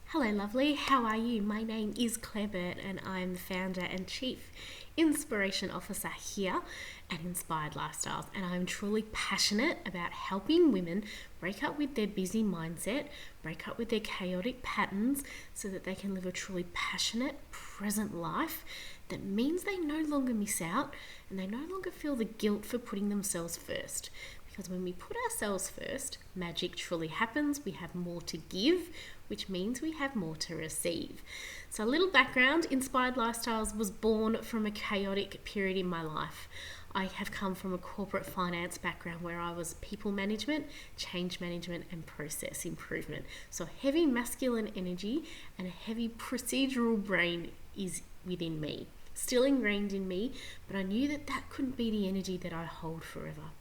Hello, lovely. How are you? My name is Claire Burt, and I'm the founder and chief inspiration officer here at Inspired Lifestyles. And I'm truly passionate about helping women break up with their busy mindset, break up with their chaotic patterns, so that they can live a truly passionate, present life that means they no longer miss out and they no longer feel the guilt for putting themselves first. Because when we put ourselves first, magic truly happens. We have more to give, which means we have more to receive. So, a little background: Inspired Lifestyles was born from a chaotic period in my life. I have come from a corporate finance background where I was people management, change management, and process improvement. So, heavy masculine energy and a heavy procedural brain is within me, still ingrained in me, but I knew that that couldn't be the energy that I hold forever.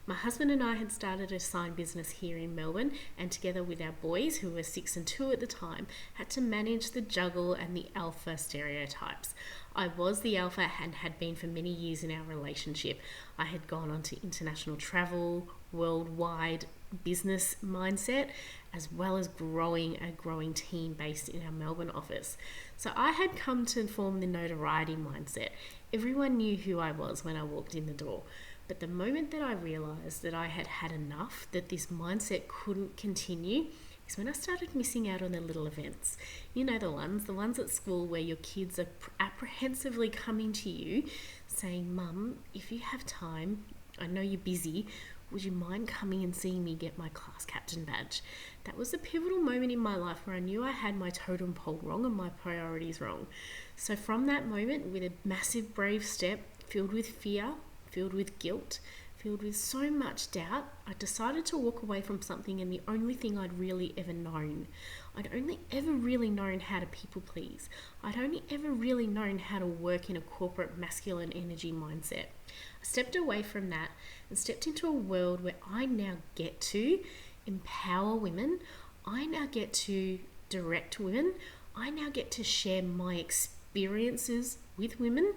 My husband and I had started a sign business here in Melbourne, and together with our boys, who were 6 and 2 at the time, had to manage the juggle and the alpha stereotypes. I was the alpha and had been for many years in our relationship. I had gone on to international travel, worldwide business mindset, as well as growing a growing team based in our Melbourne office. So I had come to form the notoriety mindset. Everyone knew who I was when I walked in the door. But the moment that I realised that I had had enough, that this mindset couldn't continue, is when I started missing out on the little events. You know, the ones at school where your kids are apprehensively coming to you saying, "Mum, if you have time, I know you're busy, would you mind coming and seeing me get my class captain badge?" That was a pivotal moment in my life where I knew I had my totem pole wrong and my priorities wrong. So from that moment, with a massive brave step, filled with fear, filled with guilt, filled with so much doubt, I decided to walk away from something, and the only thing I'd really ever known. I'd only ever really known how to people please. I'd only ever really known how to work in a corporate masculine energy mindset. I stepped away from that and stepped into a world where I now get to empower women. I now get to direct women. I now get to share my experiences with women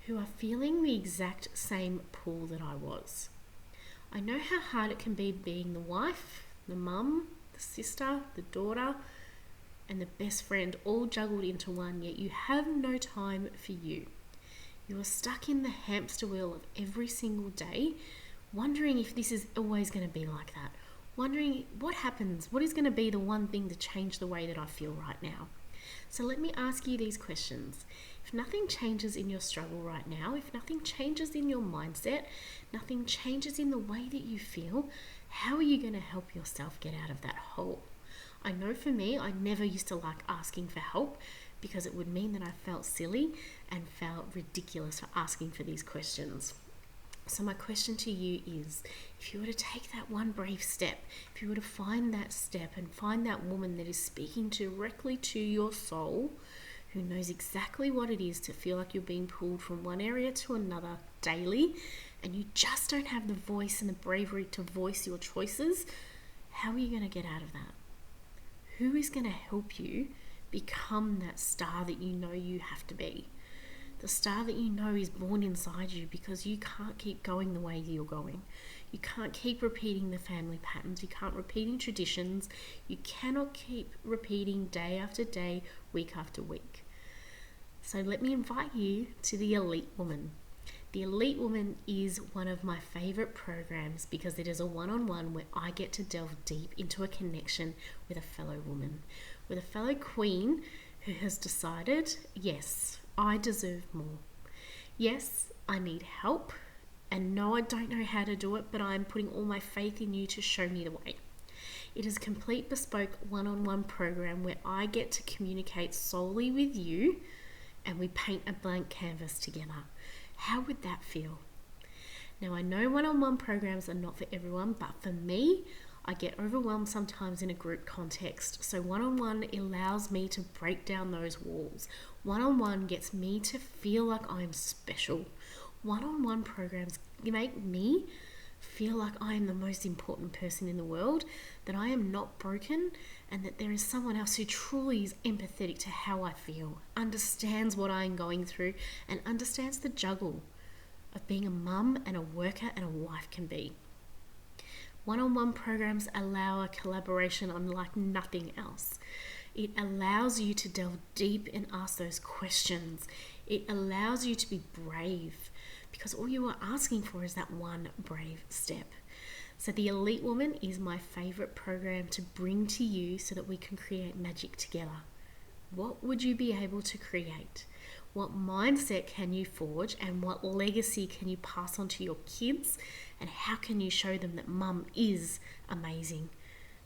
who are feeling the exact same pull that I was. I know how hard it can be being the wife, the mum, the sister, the daughter, and the best friend all juggled into one, yet you have no time for you. You are stuck in the hamster wheel of every single day, wondering if this is always going to be like that, wondering what happens, what is going to be the one thing to change the way that I feel right now. So let me ask you these questions. If nothing changes in your struggle right now, if nothing changes in your mindset, nothing changes in the way that you feel, how are you going to help yourself get out of that hole? I know for me, I never used to like asking for help because it would mean that I felt silly and felt ridiculous for asking for these questions. So my question to you is, if you were to take that one brave step, if you were to find that step and find that woman that is speaking directly to your soul, who knows exactly what it is to feel like you're being pulled from one area to another daily, and you just don't have the voice and the bravery to voice your choices, how are you going to get out of that? Who is going to help you become that star that you know you have to be? The star that you know is born inside you, because you can't keep going the way you're going. You can't keep repeating the family patterns. You can't repeating traditions. You cannot keep repeating day after day, week after week. So let me invite you to the Elite Woman. The Elite Woman is one of my favorite programs because it is a one-on-one where I get to delve deep into a connection with a fellow woman, with a fellow queen who has decided, yes, I deserve more. Yes, I need help. And no, I don't know how to do it, but I'm putting all my faith in you to show me the way. It is a complete bespoke one-on-one program where I get to communicate solely with you, and we paint a blank canvas together. How would that feel? Now, I know one-on-one programs are not for everyone, but for me, I get overwhelmed sometimes in a group context. So one-on-one allows me to break down those walls. One-on-one gets me to feel like I'm special. One-on-one programs make me feel like I am the most important person in the world, that I am not broken, and that there is someone else who truly is empathetic to how I feel, understands what I'm going through, and understands the juggle of being a mum and a worker and a wife can be. One-on-one programs allow a collaboration unlike nothing else. It allows you to delve deep and ask those questions. It allows you to be brave, because all you are asking for is that one brave step. So the Elite Woman is my favorite program to bring to you so that we can create magic together. What would you be able to create? What mindset can you forge, and what legacy can you pass on to your kids? And how can you show them that mum is amazing?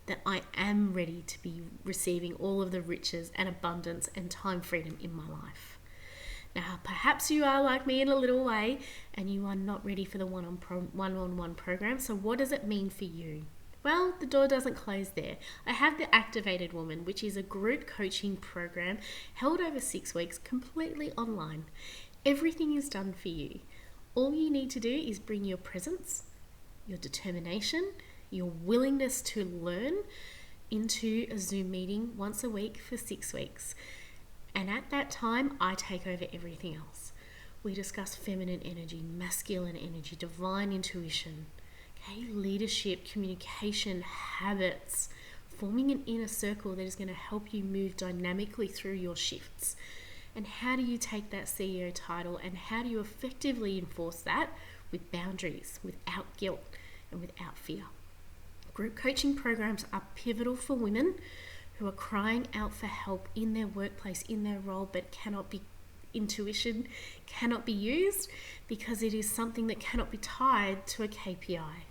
That I am ready to be receiving all of the riches and abundance and time freedom in my life. Now, perhaps you are like me in a little way and you are not ready for the one-on-one program. So what does it mean for you? Well, the door doesn't close there. I have the Activated Woman, which is a group coaching program held over 6 weeks, completely online. Everything is done for you. All you need to do is bring your presence, your determination, your willingness to learn into a Zoom meeting once a week for 6 weeks. And at that time, I take over everything else. We discuss feminine energy, masculine energy, divine intuition, leadership, communication, habits, forming an inner circle that is going to help you move dynamically through your shifts. And how do you take that CEO title, and how do you effectively enforce that with boundaries, without guilt, and without fear? Group coaching programs are pivotal for women who are crying out for help in their workplace, in their role, but intuition cannot be used because it is something that cannot be tied to a KPI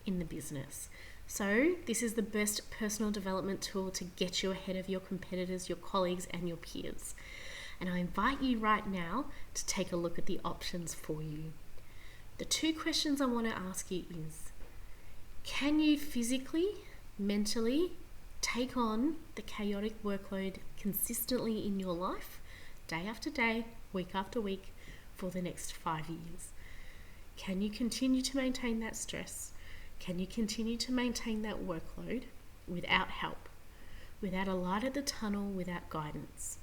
in the business. So this is the best personal development tool to get you ahead of your competitors, your colleagues, and your peers. And I invite you right now to take a look at the options for you. The 2 questions I want to ask you is, can you physically, mentally take on the chaotic workload consistently in your life, day after day, week after week, for the next 5 years? Can you continue to maintain that stress? Can you continue to maintain that workload without help, without a light at the tunnel, without guidance?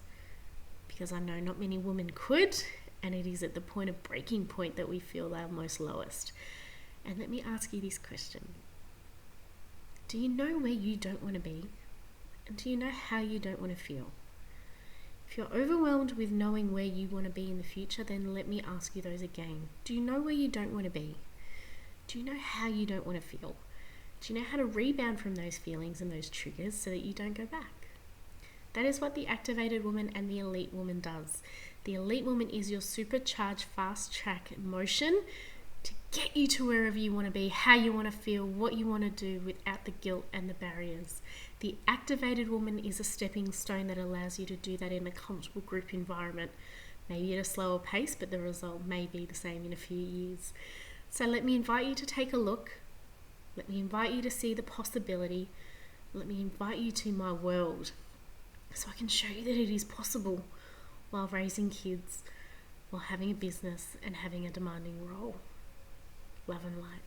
Because I know not many women could, and it is at the point of breaking point that we feel our most lowest. And let me ask you this question. Do you know where you don't want to be? And do you know how you don't want to feel? If you're overwhelmed with knowing where you want to be in the future, then let me ask you those again. Do you know where you don't want to be? Do you know how you don't want to feel? Do you know how to rebound from those feelings and those triggers so that you don't go back? That is what the Activated Woman and the Elite Woman does. The Elite Woman is your supercharged fast track motion to get you to wherever you want to be, how you want to feel, what you want to do without the guilt and the barriers. The Activated Woman is a stepping stone that allows you to do that in a comfortable group environment, maybe at a slower pace, but the result may be the same in a few years. So let me invite you to take a look. Let me invite you to see the possibility. Let me invite you to my world so I can show you that it is possible while raising kids, while having a business and having a demanding role. Love and light.